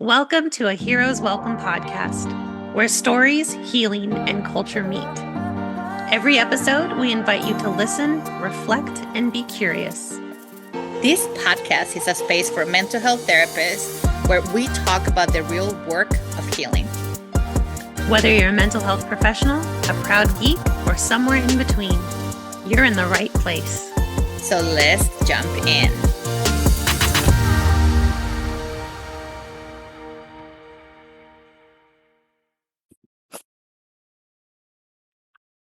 Welcome to a Hero's Welcome podcast, where stories, healing, and culture meet. Every episode, we invite you to listen, reflect, and be curious. This podcast is a space for mental health therapists where we talk about the real work of healing. Whether you're a mental health professional, a proud geek, or somewhere in between, you're in the right place. So let's jump in.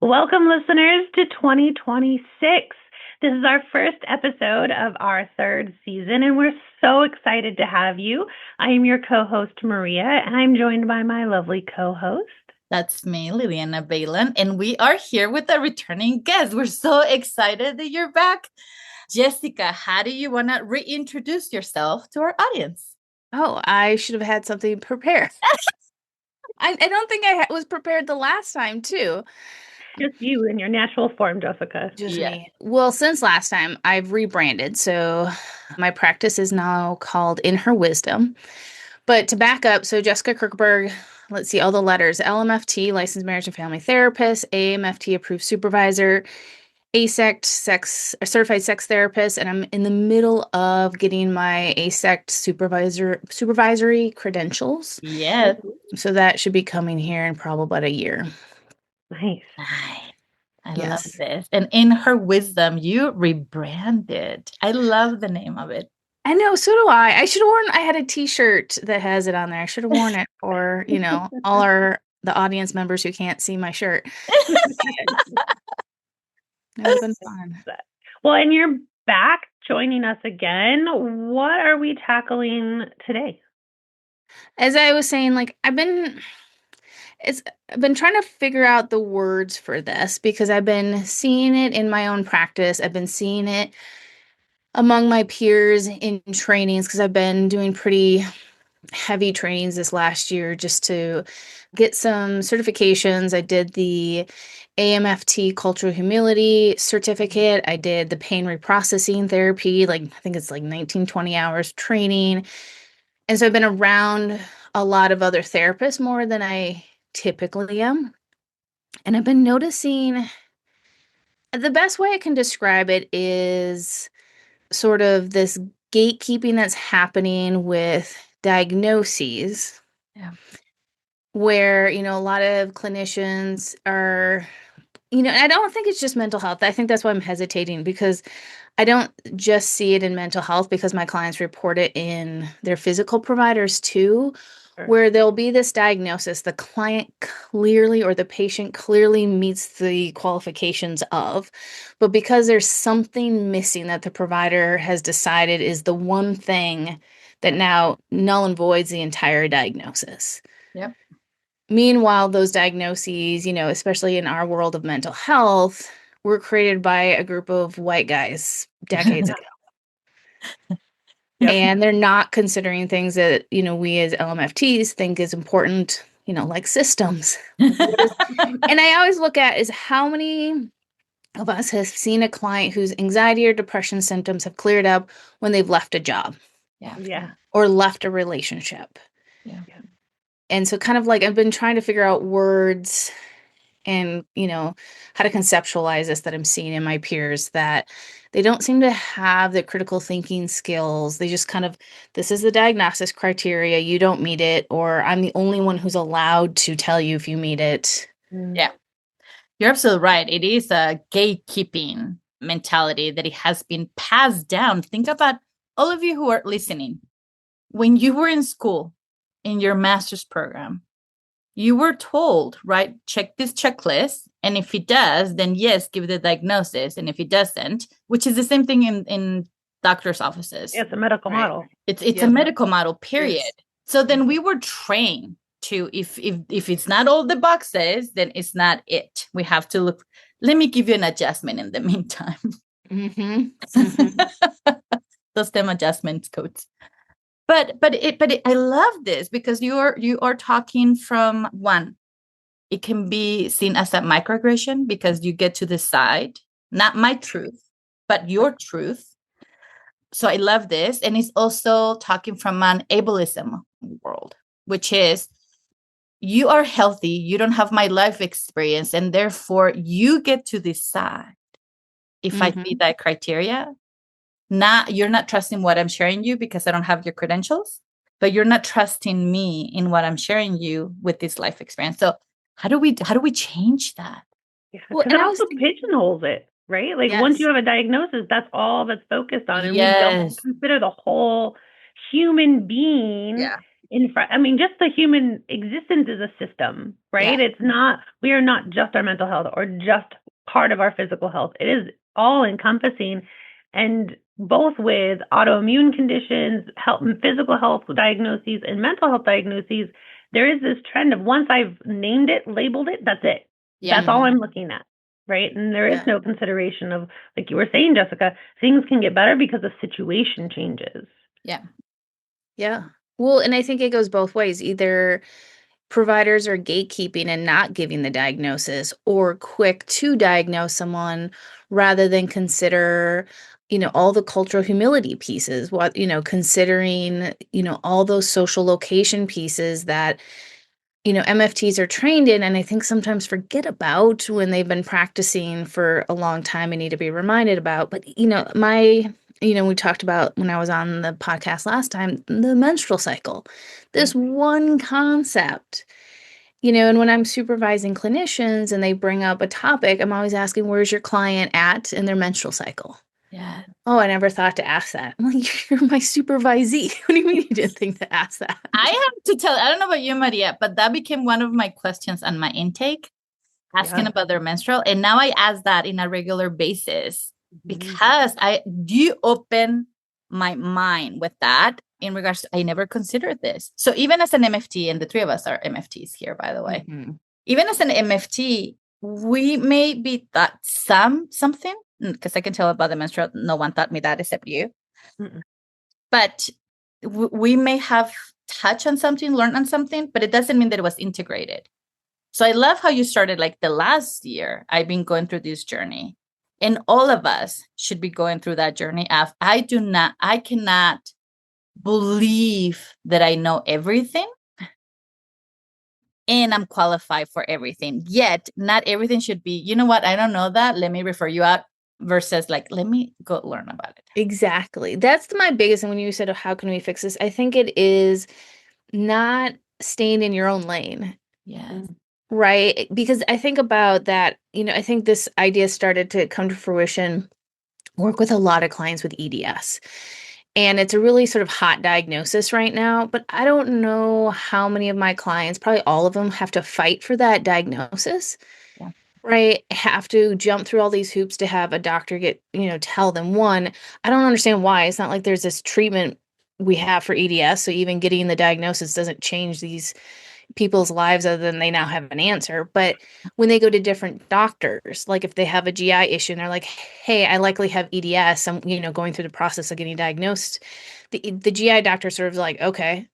Welcome, listeners, to 2026. This is our first episode of our third season, and we're so excited to have you. I am your co-host, Maria, and I'm joined by my lovely co-host. That's me, Liliana Baylon, and we are here with a returning guest. We're so excited that you're back. Jessica, how do you want to reintroduce yourself to our audience? Oh, I should have had something prepared. I don't think I was prepared the last time, too. Just you in your natural form, Jessica. Just me. Well, since last time, I've rebranded. So my practice is now called In Her Wisdom. But to back up, so Jessica Kruckeberg, let's see, all the letters: LMFT, licensed marriage and family therapist; AMFT, approved supervisor; ASECT, certified sex therapist, and I'm in the middle of getting my ASECT supervisory credentials. Yes. So that should be coming here in probably about a year. Nice. I love this. And In Her Wisdom, you rebranded. I love the name of it. I know, so do I. I had a t-shirt that has it on there. I should have worn it for, all the audience members who can't see my shirt. It would have been fun. Well, and you're back joining us again. What are we tackling today? As I was saying, I've been trying to figure out the words for this because I've been seeing it in my own practice. I've been seeing it among my peers in trainings because I've been doing pretty heavy trainings this last year just to get some certifications. I did the AMFT cultural humility certificate. I did the pain reprocessing therapy, I think it's 19, 20 hours training. And so I've been around a lot of other therapists more than I typically am. And I've been noticing the best way I can describe it is sort of this gatekeeping that's happening with diagnoses. Yeah. Where, a lot of clinicians are, I don't think it's just mental health. I think that's why I'm hesitating because I don't just see it in mental health because my clients report it in their physical providers too. Sure. Where there'll be this diagnosis, the client clearly or the patient clearly meets the qualifications of, but because there's something missing that the provider has decided is the one thing that now null and voids the entire diagnosis. Yep. Meanwhile, those diagnoses, especially in our world of mental health, were created by a group of white guys decades ago. Yep. And they're not considering things that, we as LMFTs think is important, like systems. And I always look at is how many of us have seen a client whose anxiety or depression symptoms have cleared up when they've left a job. Yeah. Or left a relationship. Yeah. And so kind of I've been trying to figure out words and, how to conceptualize this that I'm seeing in my peers that they don't seem to have the critical thinking skills. They just this is the diagnosis criteria. You don't meet it, or I'm the only one who's allowed to tell you if you meet it. Yeah, you're absolutely right. It is a gatekeeping mentality that it has been passed down. Think about all of you who are listening. When you were in school, in your master's program, you were told, right, check this checklist. And if it does, then yes, give the diagnosis. And if it doesn't, which is the same thing in doctor's offices. It's a medical model. It's a medical model, period. Yes. So then we were trained to, if it's not all the boxes, then it's not it. We have to look, let me give you an adjustment in the meantime. Mm-hmm. Mm-hmm. Those STEM adjustments codes. But I love this because you are talking from one. It can be seen as a microaggression because you get to decide not my truth, but your truth. So I love this. And it's also talking from an ableism. world, which is you are healthy, you don't have my life experience, and therefore you get to decide if I meet that criteria. You're not trusting what I'm sharing you because I don't have your credentials, but you're not trusting me in what I'm sharing you with this life experience. So how do we change that? Yeah, because it also pigeonholes it, right? Like once you have a diagnosis, that's all that's focused on, and we don't consider the whole human being in front. I mean, just the human existence is a system, right? It's not. We are not just our mental health or just part of our physical health. It is all encompassing, and both with autoimmune conditions, health, physical health diagnoses, and mental health diagnoses, there is this trend of once I've named it, labeled it, that's it. Yeah. That's all I'm looking at, right? And there is no consideration of, like you were saying, Jessica, things can get better because the situation changes. Yeah. Yeah. Well, and I think it goes both ways. Either providers are gatekeeping and not giving the diagnosis, or quick to diagnose someone rather than consider, all the cultural humility pieces, considering, all those social location pieces that, MFTs are trained in, and I think sometimes forget about when they've been practicing for a long time and need to be reminded about. But, we talked about when I was on the podcast last time, the menstrual cycle, this one concept, and when I'm supervising clinicians and they bring up a topic, I'm always asking, where's your client at in their menstrual cycle? Yeah. Oh, I never thought to ask that. I'm like, you're my supervisee. What do you mean you didn't think to ask that? I have to tell, I don't know about you, Maria, but that became one of my questions on my intake, asking about their menstrual. And now I ask that in a regular basis because you open my mind with that in regards to, I never considered this. So even as an MFT, and the three of us are MFTs here, by the way, even as an MFT, we may be taught something, because I can tell about the menstrual, no one taught me that except you. But we may have touched on something, learned on something, but it doesn't mean that it was integrated. So I love how you started, like the last year, I've been going through this journey, and all of us should be going through that journey. I cannot believe that I know everything and I'm qualified for everything. Yet not everything should be, you know what? I don't know that. Let me refer you out, versus like, let me go learn about it. Exactly. That's my biggest. And when you said, oh, how can we fix this? I think it is not staying in your own lane. Yes. Right. Because I think about that, I think this idea started to come to fruition, work with a lot of clients with EDS. And it's a really sort of hot diagnosis right now, but I don't know how many of my clients, probably all of them, have to fight for that diagnosis. Yeah. Right? Have to jump through all these hoops to have a doctor tell them. One, I don't understand why. It's not like there's this treatment we have for EDS. So even getting the diagnosis doesn't change these people's lives other than they now have an answer. But when they go to different doctors, like if they have a GI issue and they're like, hey, I likely have EDS, I'm, going through the process of getting diagnosed, the GI doctor sort of like, okay,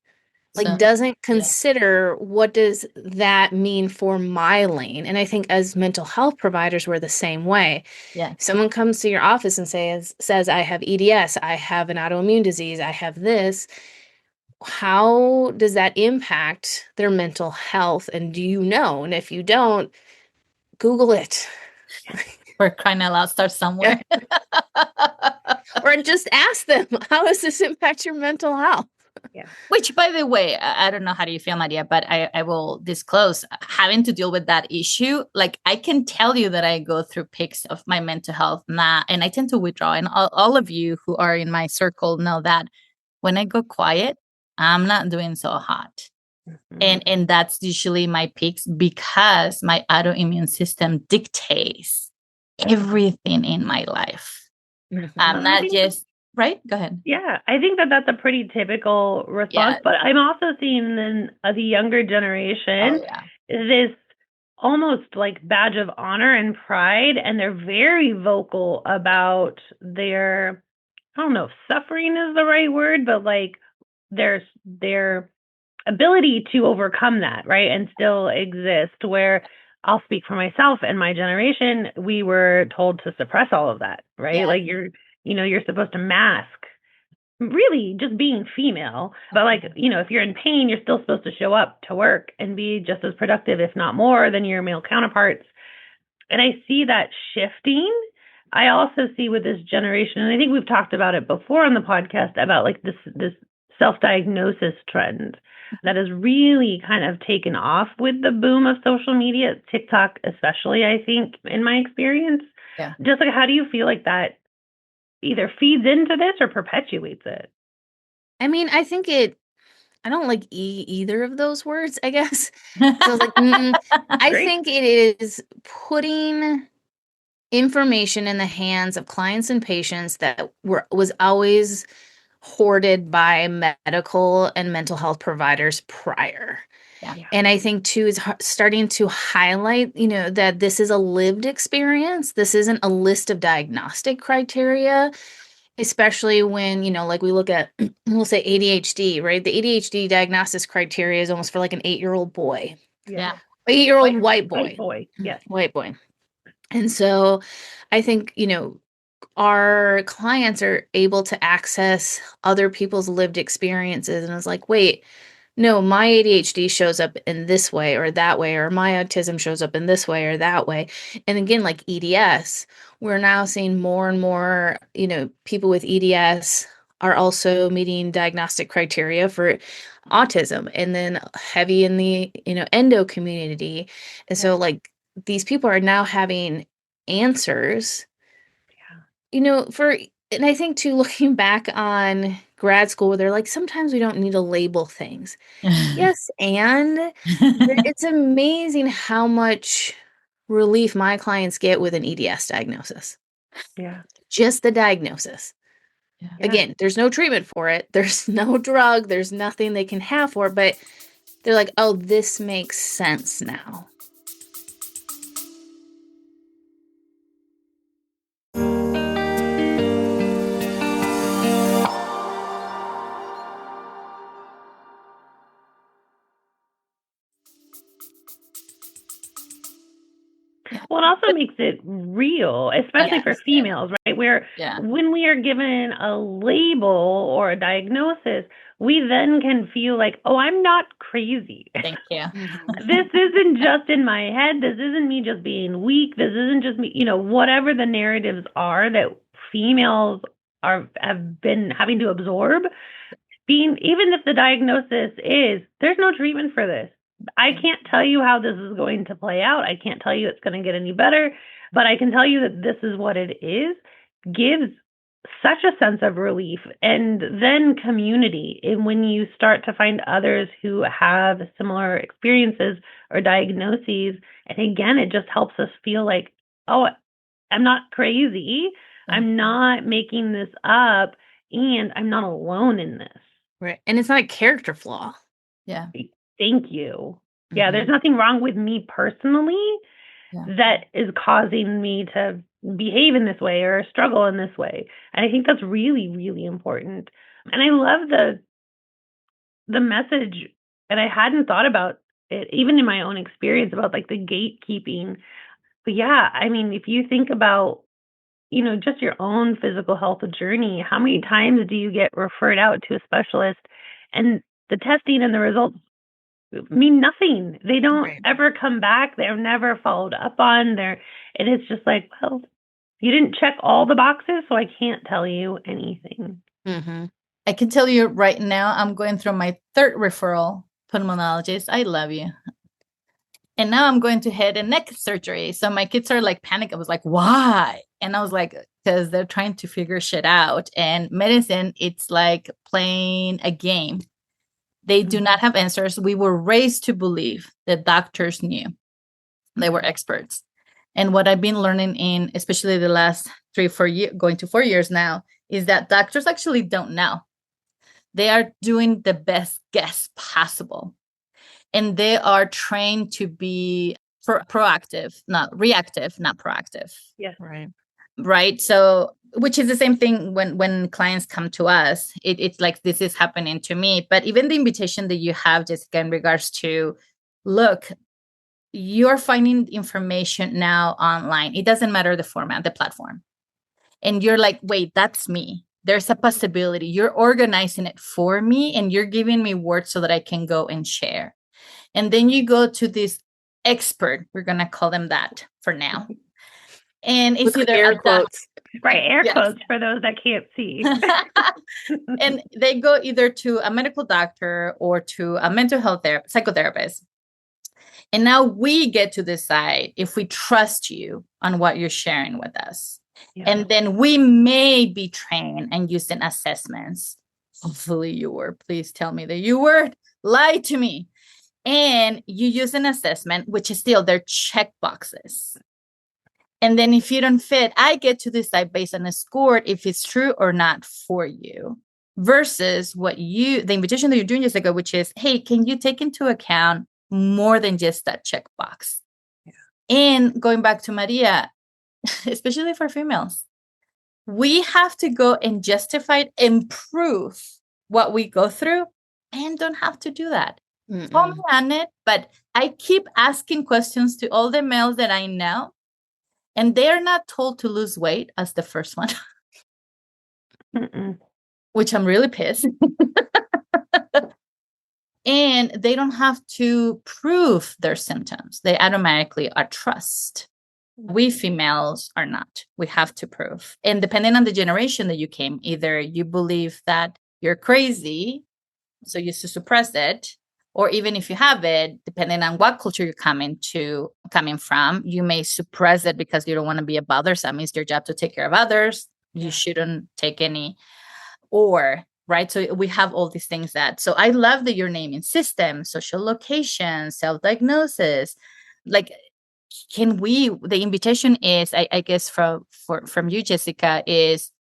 doesn't consider what does that mean for my lane. And I think as mental health providers, we're the same way. Yeah. If someone comes to your office and says, I have EDS, I have an autoimmune disease, I have this, how does that impact their mental health? And do you know? And if you don't, Google it. We're crying out loud, start somewhere. Or just ask them, how does this impact your mental health? Yeah. Which, by the way, I don't know how do you feel, Maria, but I will disclose having to deal with that issue. Like, I can tell you that I go through peaks of my mental health now, and I tend to withdraw. And all of you who are in my circle know that when I go quiet, I'm not doing so hot. And that's usually my peaks because my autoimmune system dictates everything in my life. I'm not just... Right? Go ahead. Yeah, I think that that's a pretty typical response, but I'm also seeing in the younger generation this almost like badge of honor and pride, and they're very vocal about their, I don't know if suffering is the right word, but like their ability to overcome that, right, and still exist. Where I'll speak for myself and my generation, we were told to suppress all of that, right? Like you're supposed to mask really just being female. But like, if you're in pain, you're still supposed to show up to work and be just as productive, if not more, than your male counterparts. And I see that shifting. I also see with this generation, and I think we've talked about it before on the podcast, about like this self-diagnosis trend that has really kind of taken off with the boom of social media, TikTok especially, I think, in my experience. Yeah. Jessica, how do you feel like that either feeds into this or perpetuates it? I mean, I think I don't like either of those words, I guess. So I was like, I think it is putting information in the hands of clients and patients that was always hoarded by medical and mental health providers prior. Yeah. And I think too is starting to highlight, that this is a lived experience. This isn't a list of diagnostic criteria, especially when, like we look at, we'll say ADHD, right? The ADHD diagnosis criteria is almost for like an 8-year-old boy. Yeah. 8-year-old white boy. White boy. Yes. White boy. And so I think, our clients are able to access other people's lived experiences. And it's like, wait, no, my ADHD shows up in this way or that way, or my autism shows up in this way or that way. And again, like EDS, we're now seeing more and more, people with EDS are also meeting diagnostic criteria for autism, and then heavy in the, endo community. And so like these people are now having answers, and I think too, looking back on grad school, where they're like, sometimes we don't need to label things. Yes, and it's amazing how much relief my clients get with an EDS diagnosis. Yeah. Just the diagnosis. Yeah. Again, there's no treatment for it. There's no drug. There's nothing they can have for it, but they're like, oh, this makes sense now. Well, it also makes it real, especially for females, right? Where when we are given a label or a diagnosis, we then can feel like, oh, I'm not crazy. Thank you. This isn't just in my head. This isn't me just being weak. This isn't just me, whatever the narratives are that females have been having to absorb. Even if the diagnosis is, there's no treatment for this. I can't tell you how this is going to play out. I can't tell you it's going to get any better, but I can tell you that this is what it is, gives such a sense of relief. And then community. And when you start to find others who have similar experiences or diagnoses, and again, it just helps us feel like, oh, I'm not crazy. I'm not making this up, and I'm not alone in this. Right. And it's not a character flaw. Yeah. Thank you. Yeah, there's nothing wrong with me personally that is causing me to behave in this way or struggle in this way. And I think that's really, really important. And I love the message, and I hadn't thought about it, even in my own experience, about like the gatekeeping. But yeah, I mean, if you think about, just your own physical health journey, how many times do you get referred out to a specialist and the testing and the results mean nothing? They don't ever come back. They're never followed up on. And it's just like, well, you didn't check all the boxes, so I can't tell you anything. Mm-hmm. I can tell you right now, I'm going through my 3rd referral pulmonologist. I love you. And now I'm going to head and neck surgery. So my kids are like panic. I was like, why? And I was like, because they're trying to figure shit out. And medicine, it's like playing a game. They do not have answers. We were raised to believe that doctors knew. They were experts. And what I've been learning in, especially the last 3-4 years, going to 4 years now, is that doctors actually don't know. They are doing the best guess possible. And they are trained to be proactive, not reactive, not proactive. Yeah. Right. So, which is the same thing when clients come to us. It's like, this is happening to me. But even the invitation that you have, Jessica, in regards to, look, you're finding information now online. It doesn't matter the format, the platform. And you're like, wait, that's me. there's a possibility. You're organizing it for me and you're giving me words so that I can go and share. And then you go to this expert, we're going to call them that for now. And it's With either air quotes. Right, air Yes. quotes for those that can't see. And they go either to a medical doctor or to a mental health psychotherapist. And now we get to decide if we trust you on what you're sharing with us. Yeah. And then we may be trained and using assessments. Hopefully you were. Please tell me that you were. Lie to me. And you use an assessment, which is still their check boxes. And then if you don't fit, I get to decide based on a score if it's true or not for you. Versus the invitation that you're doing, Jessica, which is, hey, can you take into account more than just that checkbox? Yeah. And going back to Maria, especially for females, we have to go and justify and prove what we go through and don't have to do that. Call me on it, but I keep asking questions to all the males that I know, and they're not told to lose weight as the first one, which I'm really pissed. And they don't have to prove their symptoms. They automatically are trust. We females are not. We have to prove. And depending on the generation that you came, either you believe that you're crazy, so you used to suppress it, or even if you have it, depending on what culture you're coming from, you may suppress it because you don't want to be a bothersome. It's your job to take care of others. You shouldn't take any, right? So we have all these things so I love that you're naming systems, social location, self-diagnosis. Like, the invitation is, I guess from you, Jessica, is,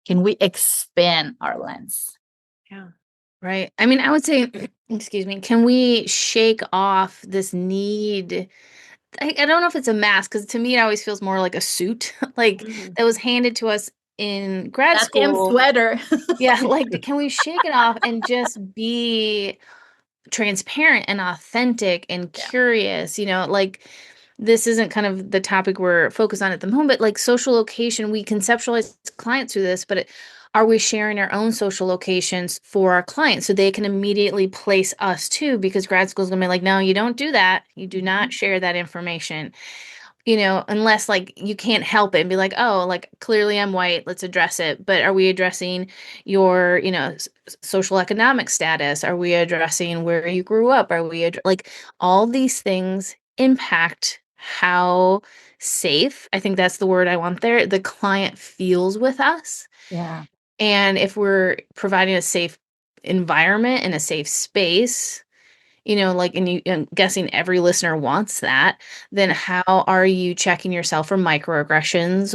can we expand our lens? Yeah. Right. I mean, I would say, excuse me, can we shake off this need? I don't know if it's a mask, because to me, it always feels more like a suit, that was handed to us in grad that school. Damn sweater. Yeah. Like, can we shake it off and just be transparent and authentic and curious? Like, this isn't kind of the topic we're focused on at the moment, but like social location, we conceptualize clients through this, but are we sharing our own social locations for our clients so they can immediately place us too? Because grad school is going to be like, no, you don't do that. You do not share that information, unless like you can't help it and be like, oh, like clearly I'm white, let's address it. But are we addressing your, social economic status? Are we addressing where you grew up? Are we like all these things impact how safe, I think that's the word I want there, the client feels with us. Yeah. And if we're providing a safe environment and a safe space, I'm guessing every listener wants that, then how are you checking yourself for microaggressions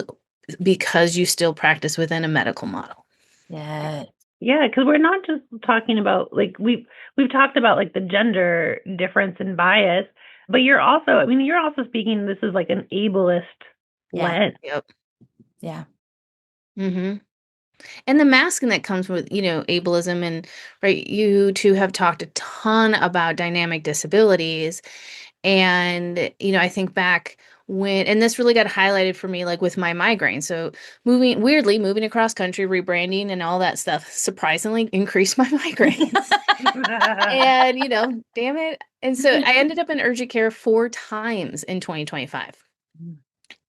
because you still practice within a medical model? Yeah. Yeah, because we're not just talking about, like, we've talked about like the gender difference and bias, but you're also speaking, this is like an ableist lens. Yep. Yeah. Mm-hmm. And the masking that comes with, ableism, and right, you two have talked a ton about dynamic disabilities. And, I think back and this really got highlighted for me, like with my migraine. So moving across country, rebranding and all that stuff surprisingly increased my migraines. And, damn it. And so I ended up in urgent care 4 times in 2025.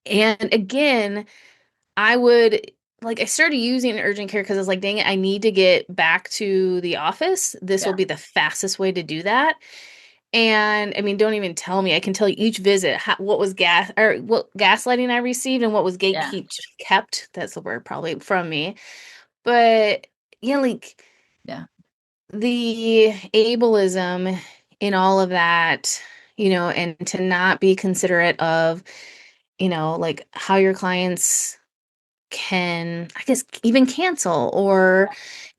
And again, I started using urgent care because I was like, dang it, I need to get back to the office. This will be the fastest way to do that. And I mean, don't even tell me. I can tell you each visit what gaslighting I received and what was kept. That's the word probably from me. But the ableism in all of that, and to not be considerate of, like how your clients can, I guess, even cancel or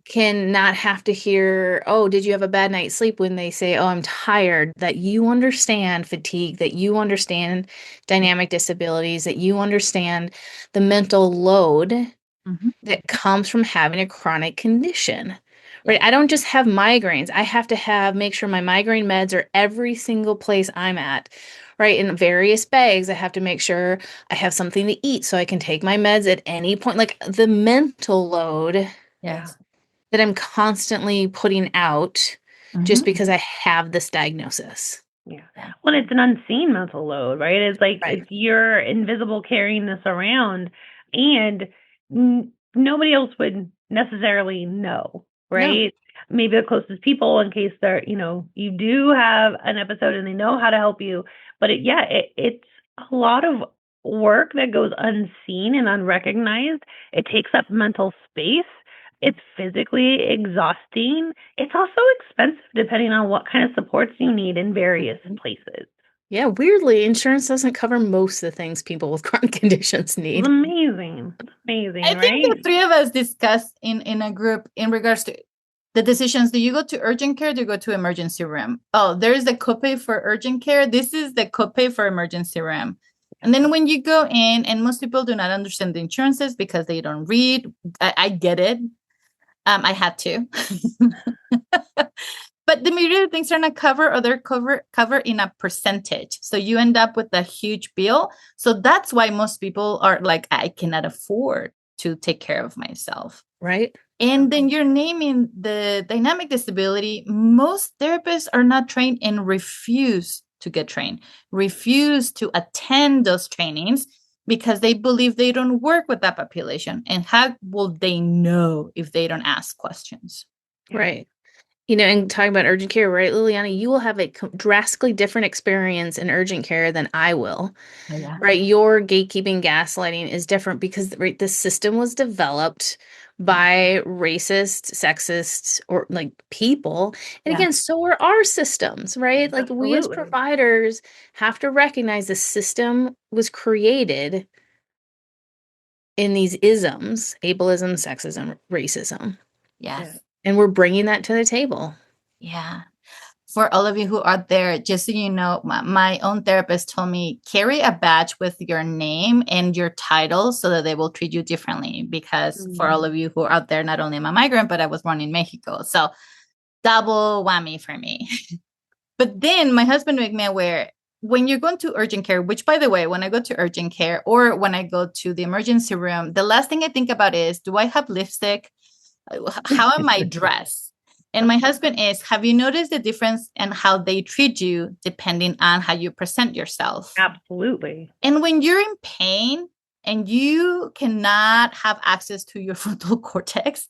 can not have to hear, oh, did you have a bad night's sleep, when they say, oh, I'm tired, that you understand fatigue, that you understand dynamic disabilities, that you understand the mental load that comes from having a chronic condition. Right? I don't just have migraines. I have to make sure my migraine meds are every single place I'm at. Right? In various bags, I have to make sure I have something to eat so I can take my meds at any point. Like the mental load Yes. that I'm constantly putting out just because I have this diagnosis. Yeah. Yeah. Well, it's an unseen mental load, right? It's like Right. it's you're invisible carrying this around, and nobody else would necessarily know, right? Maybe the closest people, in case they're, you do have an episode and they know how to help you. But it's a lot of work that goes unseen and unrecognized. It takes up mental space. It's physically exhausting. It's also expensive depending on what kind of supports you need in various places. Yeah, weirdly, insurance doesn't cover most of the things people with chronic conditions It's need. amazing. It's amazing, I think right? the three of us discussed in a group in regards to the decisions. Do you go to urgent care? Do you go to emergency room? Oh, there's the copay for urgent care. This is the copay for emergency room. And then when you go in, and most people do not understand the insurances because they don't read. I get it. I had to. But the majority of things are not covered, or they're covered in a percentage. So you end up with a huge bill. So that's why most people are like, I cannot afford to take care of myself. Right. And then you're naming the dynamic disability. Most therapists are not trained and refuse to get trained, refuse to attend those trainings because they believe they don't work with that population. And how will they know if they don't ask questions? Right. And talking about urgent care, right, Liliana, you will have a drastically different experience in urgent care than I will. Oh, yeah. Right? Your gatekeeping gaslighting is different because the system was developed by racist, sexist, or like people. And again, so are our systems, right? Like we as Absolutely. providers have to recognize the system was created in these isms, ableism, sexism, racism. Yes. And we're bringing that to the table. Yeah. For all of you who are there, just so you know, my own therapist told me carry a badge with your name and your title so that they will treat you differently. Because for all of you who are out there, not only am I a migrant, but I was born in Mexico. So double whammy for me. But then my husband made me aware, when you're going to urgent care, which by the way, when I go to urgent care or when I go to the emergency room, the last thing I think about is, do I have lipstick? How am I dressed? And my husband is, have you noticed the difference in how they treat you depending on how you present yourself? Absolutely. And when you're in pain and you cannot have access to your frontal cortex,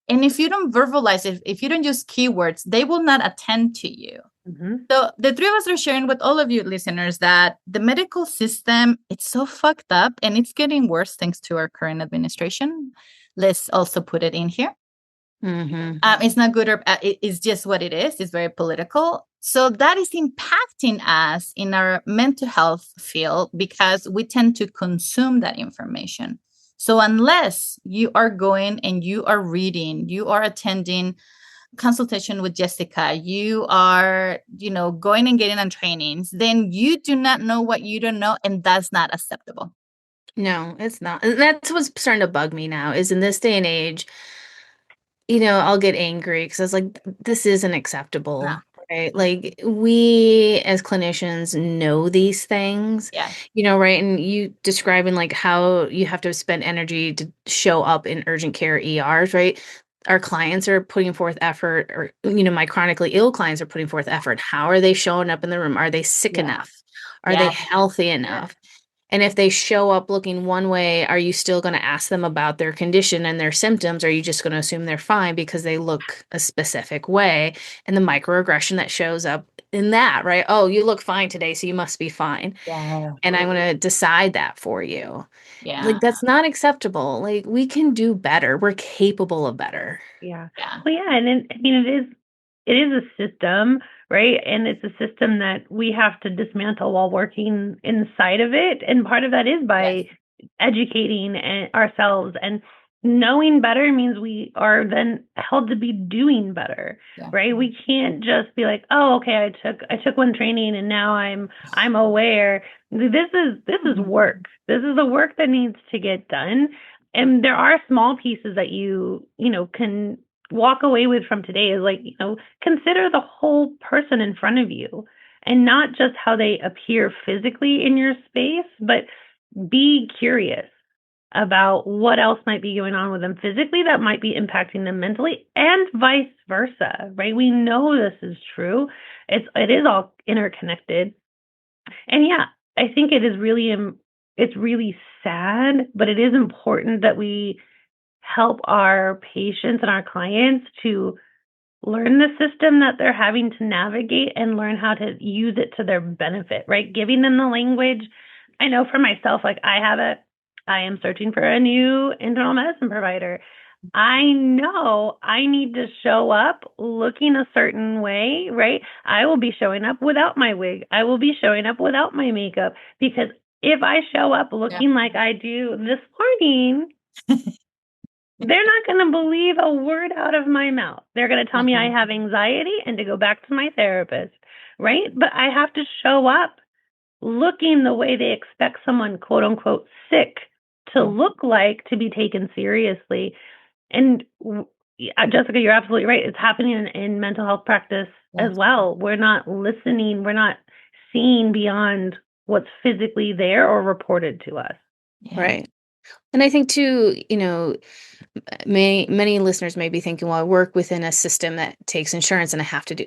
and if you don't verbalize it, if you don't use keywords, they will not attend to you. So the three of us are sharing with all of you listeners that the medical system, it's so fucked up and it's getting worse thanks to our current administration. Let's also put it in here. It's not good or it's just what it is. It's very political. So that is impacting us in our mental health field because we tend to consume that information. So unless you are going and you are reading, you are attending consultation with Jessica, you are, going and getting on trainings, then you do not know what you don't know. And that's not acceptable. No, it's not. And that's what's starting to bug me now is in this day and age, I'll get angry because I was like, this isn't acceptable. No. Right. Like we as clinicians know these things, right. And you describing like how you have to spend energy to show up in urgent care ERs, right? Our clients are putting forth effort or, my chronically ill clients are putting forth effort. How are they showing up in the room? Are they sick enough? Are they healthy enough? And if they show up looking one way, are you still going to ask them about their condition and their symptoms? Or are you just going to assume they're fine because they look a specific way? And the microaggression that shows up in that, right? Oh, you look fine today, so you must be fine. And I'm going to decide that for you. Like, that's not acceptable. Like, we can do better. We're capable of better. Well, and it is a system, right? And it's a system that we have to dismantle while working inside of it. And part of that is by educating ourselves, and knowing better means we are then held to be doing better, right? We can't just be like, oh, okay, I took one training and now I'm aware. This is work. This is the work that needs to get done. And there are small pieces that you can walk away with from today is like, consider the whole person in front of you and not just how they appear physically in your space, but be curious about what else might be going on with them physically that might be impacting them mentally, and vice versa, right? We know this is true. It is all interconnected. And yeah, I think it's really sad, but it is important that we help our patients and our clients to learn the system that they're having to navigate and learn how to use it to their benefit, right? Giving them the language. I know for myself, like I am searching for a new internal medicine provider. I know I need to show up looking a certain way, right? I will be showing up without my wig. I will be showing up without my makeup, because if I show up looking like I do this morning, they're not going to believe a word out of my mouth. They're going to tell me I have anxiety and to go back to my therapist, right? But I have to show up looking the way they expect someone, quote unquote, sick to look like, to be taken seriously. And Jessica, you're absolutely right. It's happening in mental health practice as well. We're not listening. We're not seeing beyond what's physically there or reported to us. Yeah. Right. And I think too, many listeners may be thinking, well, I work within a system that takes insurance and I have to do.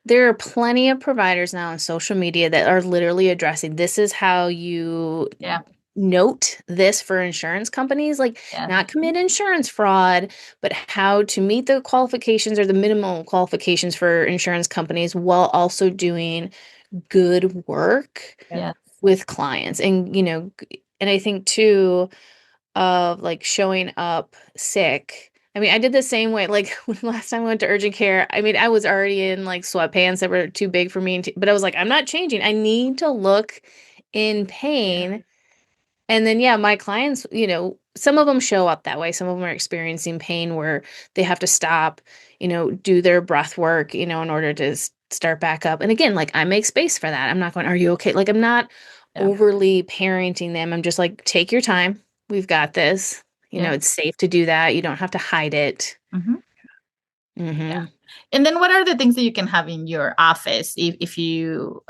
There are plenty of providers now on social media that are literally addressing, this is how you note this for insurance companies, not commit insurance fraud, but how to meet the qualifications or the minimal qualifications for insurance companies while also doing good work with clients. And, and I think too, of showing up sick. I mean, I did the same way. When last time I went to urgent care, I mean, I was already in sweatpants that were too big for me. But I was like, I'm not changing. I need to look in pain. Yeah. And then, my clients, some of them show up that way. Some of them are experiencing pain where they have to stop, do their breath work, in order to start back up. And again, I make space for that. I'm not going, are you okay? I'm not overly parenting them. I'm just take your time. We've got this. It's safe to do that. You don't have to hide it. Mm-hmm. Mm-hmm. Yeah. And then what are the things that you can have in your office if you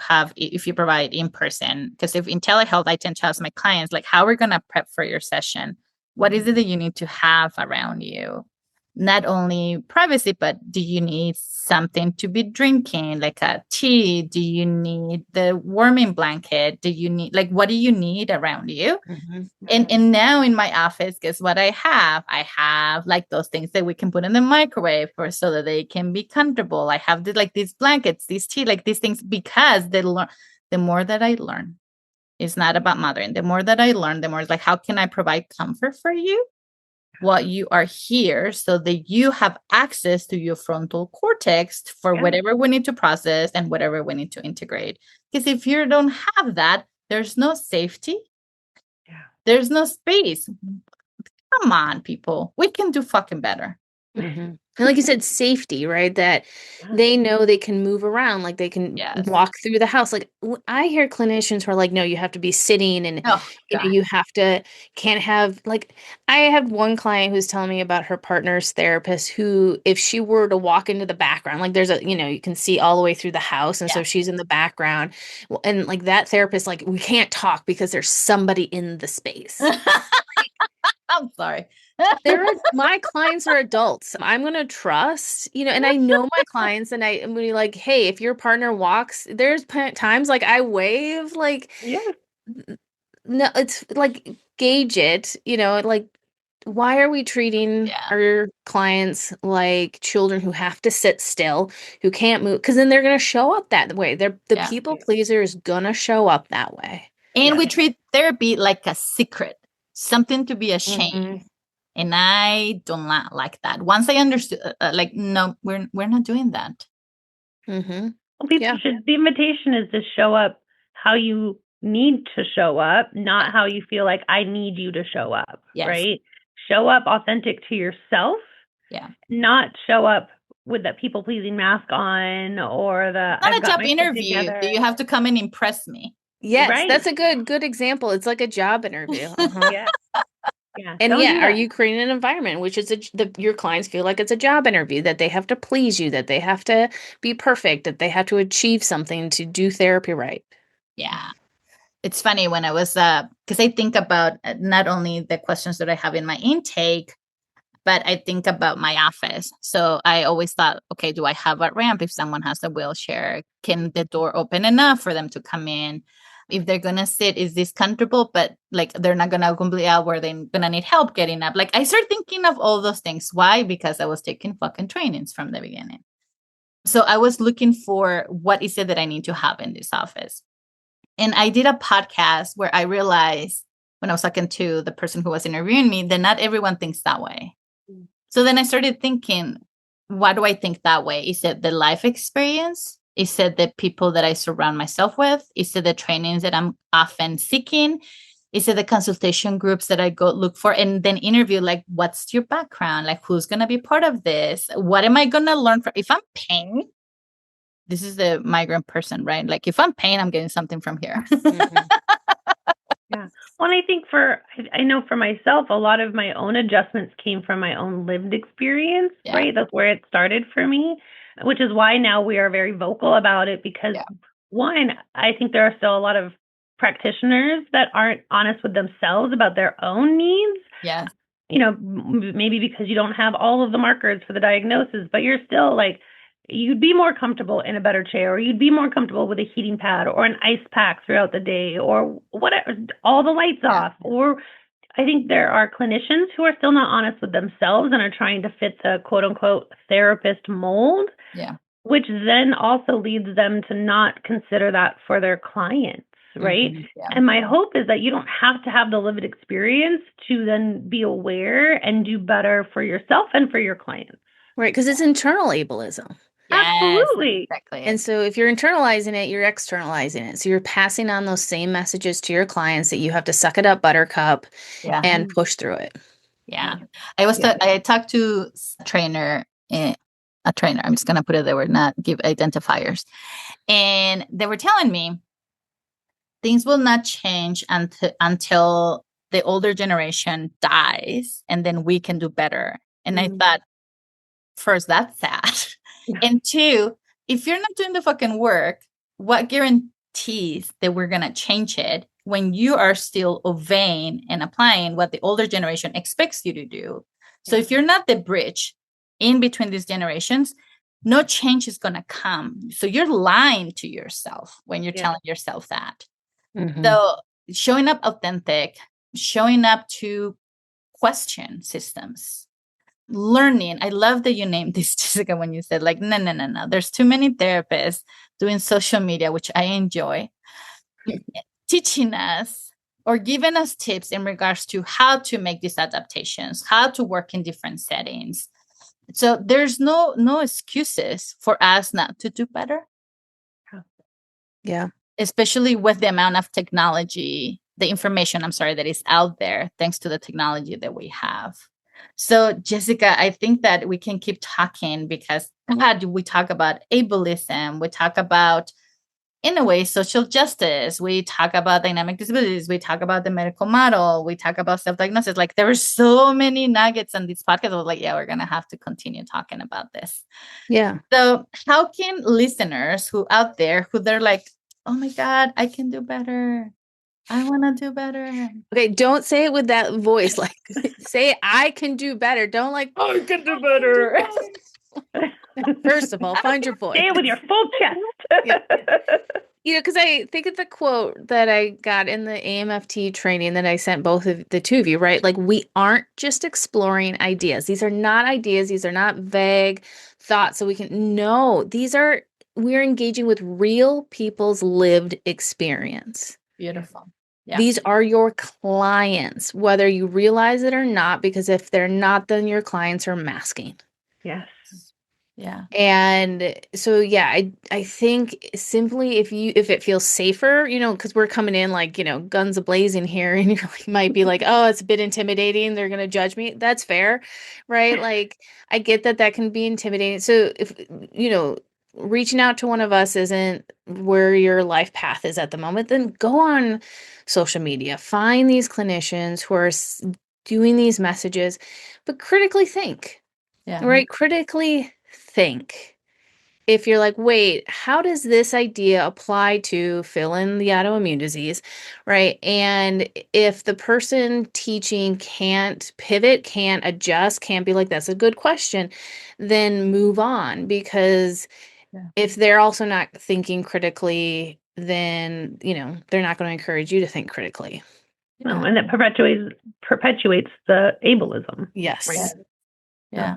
provide in person? Because if in telehealth, I tend to ask my clients, how are we going to prep for your session? What is it that you need to have around you? Not only privacy, but do you need something to be drinking, like a tea? Do you need the warming blanket? Do you need, what do you need around you? Mm-hmm. And now in my office, guess what I have? I have those things that we can put in the microwave so that they can be comfortable. I have these blankets, these tea, these things, because the more that I learn, it's not about mothering. The more that I learn, the more how can I provide comfort for you? While you are here, so that you have access to your frontal cortex for whatever we need to process and whatever we need to integrate. Because if you don't have that, there's no safety. Yeah. There's no space. Come on, people. We can do fucking better. Mm-hmm. And like you said, safety, right? That they know they can move around, they can walk through the house. I hear clinicians who are no, you have to be sitting and you can't have I have one client who's telling me about her partner's therapist who, if she were to walk into the background, there's you can see all the way through the house. And so she's in the background and that therapist, we can't talk because there's somebody in the space. I'm sorry. My clients are adults. I'm going to trust, and I know my clients, and I'm going to be hey, if your partner walks, there's times I wave, no, it's gauge it, why are we treating our clients like children who have to sit still, who can't move? Because then they're going to show up that way. The people pleaser is going to show up that way. And we treat therapy like a secret, something to be ashamed. Mm-hmm. And I do not like that. Once I understood, no, we're not doing that. Mm-hmm. Well, the invitation is to show up how you need to show up, not how you feel like I need you to show up, right? Show up authentic to yourself, not show up with that people-pleasing mask on or the... Not a job interview. Do you have to come and impress me? Yes, that's a good example. It's like a job interview. Uh-huh. Yeah. And are you creating an environment which is your clients feel like it's a job interview, that they have to please you, that they have to be perfect, that they have to achieve something to do therapy right? Yeah. It's funny when I was, because I think about not only the questions that I have in my intake, but I think about my office. So I always thought, okay, do I have a ramp if someone has a wheelchair? Can the door open enough for them to come in? If they're going to sit, is this comfortable? But like, they're not going to completely out where they're going to need help getting up. Like, I started thinking of all those things. Why? Because I was taking fucking trainings from the beginning. So I was looking for what is it that I need to have in this office. And I did a podcast where I realized when I was talking to the person who was interviewing me that not everyone thinks that way. So then I started thinking, why do I think that way? Is it the life experience? Is it the people that I surround myself with? Is it the trainings that I'm often seeking? Is it the consultation groups that I go look for and then interview, like, what's your background? Like, who's going to be part of this? What am I going to learn from? If I'm paying, this is the migrant person, right? Like, if I'm paying, I'm getting something from here. Yeah. Well, I think I know for myself, a lot of my own adjustments came from my own lived experience, right? That's where it started for me, which is why now we are very vocal about it because one, I think there are still a lot of practitioners that aren't honest with themselves about their own needs. Yeah. You know, maybe because you don't have all of the markers for the diagnosis, but you're still like, you'd be more comfortable in a better chair, or you'd be more comfortable with a heating pad or an ice pack throughout the day, or whatever, all the lights off. Or I think there are clinicians who are still not honest with themselves and are trying to fit the quote unquote therapist mold, which then also leads them to not consider that for their clients. Right. And my hope is that you don't have to have the lived experience to then be aware and do better for yourself and for your clients. Right. Because it's internal ableism. Yes, absolutely. Exactly. And so if you're internalizing it, you're externalizing it. So you're passing on those same messages to your clients that you have to suck it up, buttercup, and push through it. Yeah. I talked to a trainer, I'm just going to put it, they were not give identifiers. And they were telling me things will not change until the older generation dies, and then we can do better. And I thought, first, that's sad. And two, if you're not doing the fucking work, what guarantees that we're going to change it when you are still obeying and applying what the older generation expects you to do? So if you're not the bridge in between these generations, no change is going to come. So you're lying to yourself when you're telling yourself that. So showing up authentic, showing up to question systems, learning. I love that you named this, Jessica, when you said like, no. There's too many therapists doing social media, which I enjoy, teaching us or giving us tips in regards to how to make these adaptations, how to work in different settings. So there's no excuses for us not to do better. Yeah. Especially with the amount of technology, the information, that is out there, thanks to the technology that we have. So, Jessica, I think that we can keep talking because we talk about ableism, we talk about, in a way, social justice, we talk about dynamic disabilities, we talk about the medical model, we talk about self-diagnosis. Like, there are so many nuggets on this podcast. I was like, we're going to have to continue talking about this. Yeah. So how can listeners who out there, who they're like, oh my God, I can do better, I want to do better. Okay, don't say it with that voice. Like, say I can do better. Don't like, I can do better. First of all, find your voice. Say it with your full chest. You know, because I think of the quote that I got in the AMFT training that I sent both of the two of you, right? Like, we aren't just exploring ideas. These are not ideas. These are not vague thoughts. So we're engaging with real people's lived experience. Beautiful. Yeah. These are your clients, whether you realize it or not, because if they're not, then your clients are masking. Yes. Yeah. And so, I think simply if it feels safer, because we're coming in like, guns a-blazing here, and you might be like, oh, it's a bit intimidating, they're going to judge me. That's fair. Right. Like, I get that can be intimidating. So if, reaching out to one of us isn't where your life path is at the moment, then go on social media, find these clinicians who are doing these messages, but critically think. Yeah. Right. Critically think. if you're like, wait, how does this idea apply to fill in the autoimmune disease, right? And if the person teaching can't pivot, can't adjust, can't be like, that's a good question, then move on. Because if they're also not thinking critically, then, they're not going to encourage you to think critically. And that perpetuates the ableism. Yes. Right? Yeah.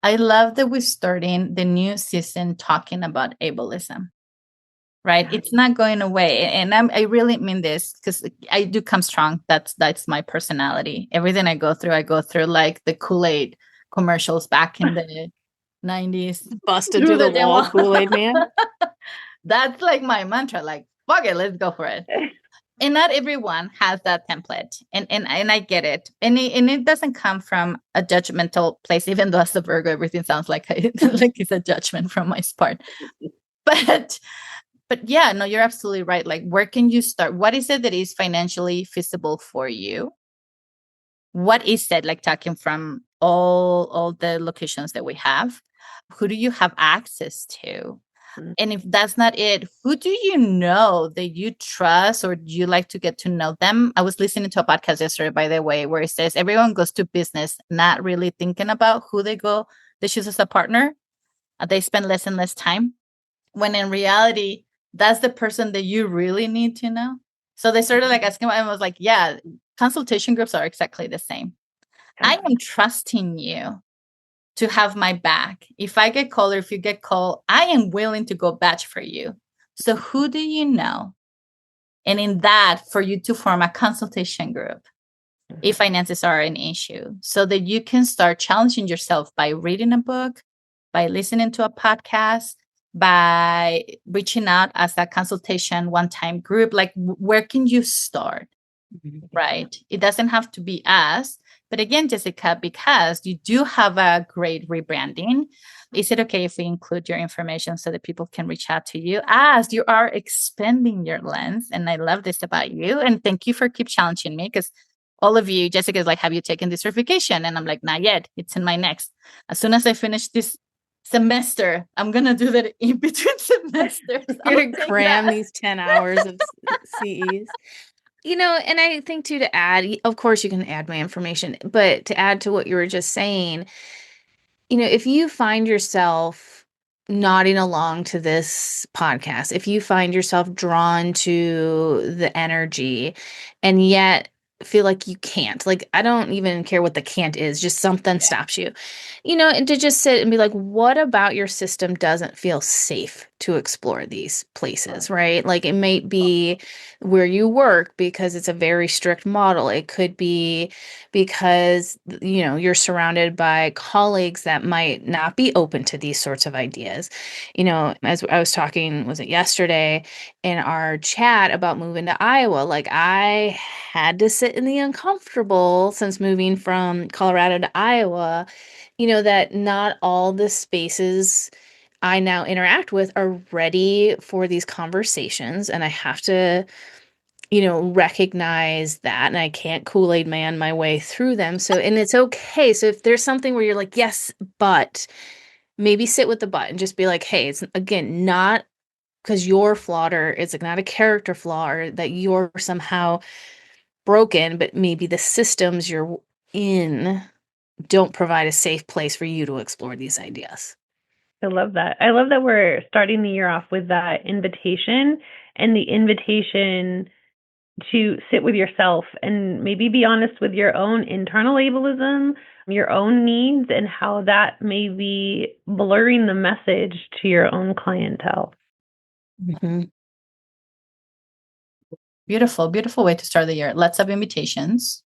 I love that we're starting the new season talking about ableism, right? Yeah. It's not going away. And I really mean this because I do come strong. That's my personality. Everything I go through like the Kool-Aid commercials back in the 90s. Busted through the wall, Kool-Aid man. That's like my mantra, like, fuck it, let's go for it. And not everyone has that template. And I get it. And it doesn't come from a judgmental place, even though as a Virgo, everything sounds like it's a judgment from my part. But yeah, no, you're absolutely right. Like, where can you start? What is it that is financially feasible for you? What is it, like, talking from all the locations that we have? Who do you have access to? And if that's not it, who do you know that you trust or do you like to get to know them? I was listening to a podcast yesterday, by the way, where it says everyone goes to business not really thinking about who they choose as a partner. They spend less and less time, when in reality, that's the person that you really need to know. So they started like asking, I was like, yeah, consultation groups are exactly the same. I am trusting you to have my back. If I get called or if you get called, I am willing to go batch for you. So who do you know? And in that, for you to form a consultation group, if finances are an issue, so that you can start challenging yourself by reading a book, by listening to a podcast, by reaching out as a consultation one-time group. Like, where can you start? Right? It doesn't have to be us. But again, Jessica, because you do have a great rebranding, is it okay if we include your information so that people can reach out to you as you are expanding your lens? And I love this about you. And thank you for keep challenging me, because all of you, Jessica is like, have you taken this certification? And I'm like, not yet. It's in my next. As soon as I finish this semester, I'm going to do that in between semesters. You're going to cram these 10 hours of CEs. And I think too, to add, of course you can add my information, but to add to what you were just saying, if you find yourself nodding along to this podcast, if you find yourself drawn to the energy and yet feel like you can't, like, I don't even care what the can't is, just something stops you, and to just sit and be like, what about your system doesn't feel safe to explore these places, right? Like, it might be where you work because it's a very strict model. It could be because, you're surrounded by colleagues that might not be open to these sorts of ideas. As I was talking, was it yesterday, in our chat about moving to Iowa, like, I had to sit in the uncomfortable since moving from Colorado to Iowa, that not all the spaces I now interact with are ready for these conversations. And I have to, recognize that. And I can't Kool-Aid man my way through them. So, and it's okay. So if there's something where you're like, yes, but, maybe sit with the but and just be like, hey, it's, again, not because you're flawed, or it's like not a character flaw, or that you're somehow broken, but maybe the systems you're in don't provide a safe place for you to explore these ideas. I love that. I love that we're starting the year off with that invitation, and the invitation to sit with yourself and maybe be honest with your own internal ableism, your own needs, and how that may be blurring the message to your own clientele. Mm-hmm. Beautiful, beautiful way to start the year. Lots of invitations.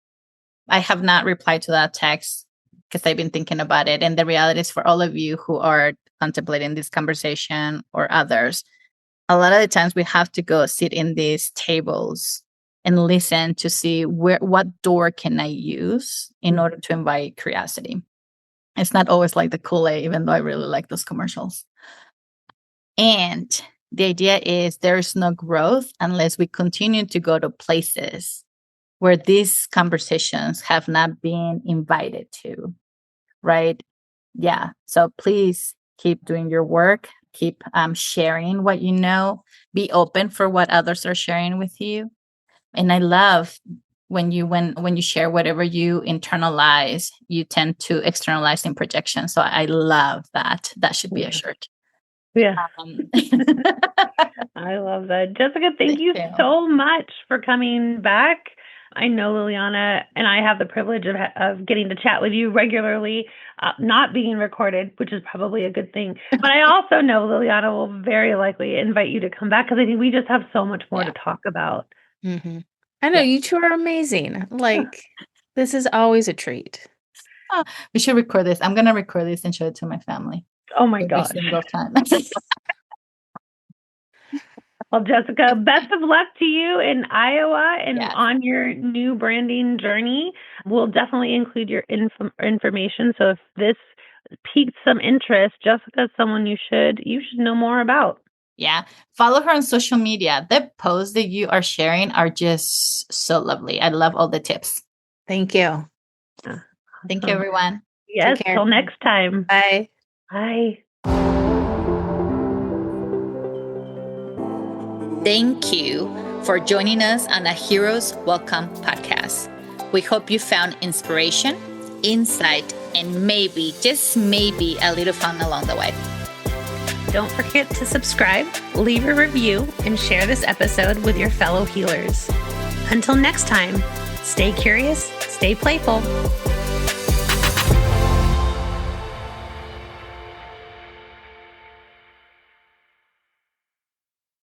I have not replied to that text because I've been thinking about it. And the reality is, for all of you who are contemplating this conversation or others, a lot of the times we have to go sit in these tables and listen to see what door can I use in order to invite curiosity. It's not always like the Kool-Aid, even though I really like those commercials. And the idea is there's no growth unless we continue to go to places where these conversations have not been invited to, right? Yeah. So please keep doing your work. Keep sharing what you know. Be open for what others are sharing with you. And I love when you share whatever you internalize, you tend to externalize in projection. So I love that. That should be a shirt. Yeah. I love that. Jessica, thank you so much for coming back. I know Liliana and I have the privilege of getting to chat with you regularly, not being recorded, which is probably a good thing. But I also know Liliana will very likely invite you to come back because I think we just have so much more to talk about. Mm-hmm. I know you two are amazing. Like, this is always a treat. Oh, we should record this. I'm going to record this and show it to my family. Oh my gosh. Every single time. Well, Jessica, best of luck to you in Iowa and on your new branding journey. We'll definitely include your information. So if this piqued some interest, Jessica is someone you should know more about. Yeah. Follow her on social media. The posts that you are sharing are just so lovely. I love all the tips. Thank you. Awesome. Thank you, everyone. Yes. Till next time. Bye. Bye. Thank you for joining us on the Heroes Welcome podcast. We hope you found inspiration, insight, and maybe, just maybe, a little fun along the way. Don't forget to subscribe, leave a review, and share this episode with your fellow healers. Until next time, stay curious, stay playful,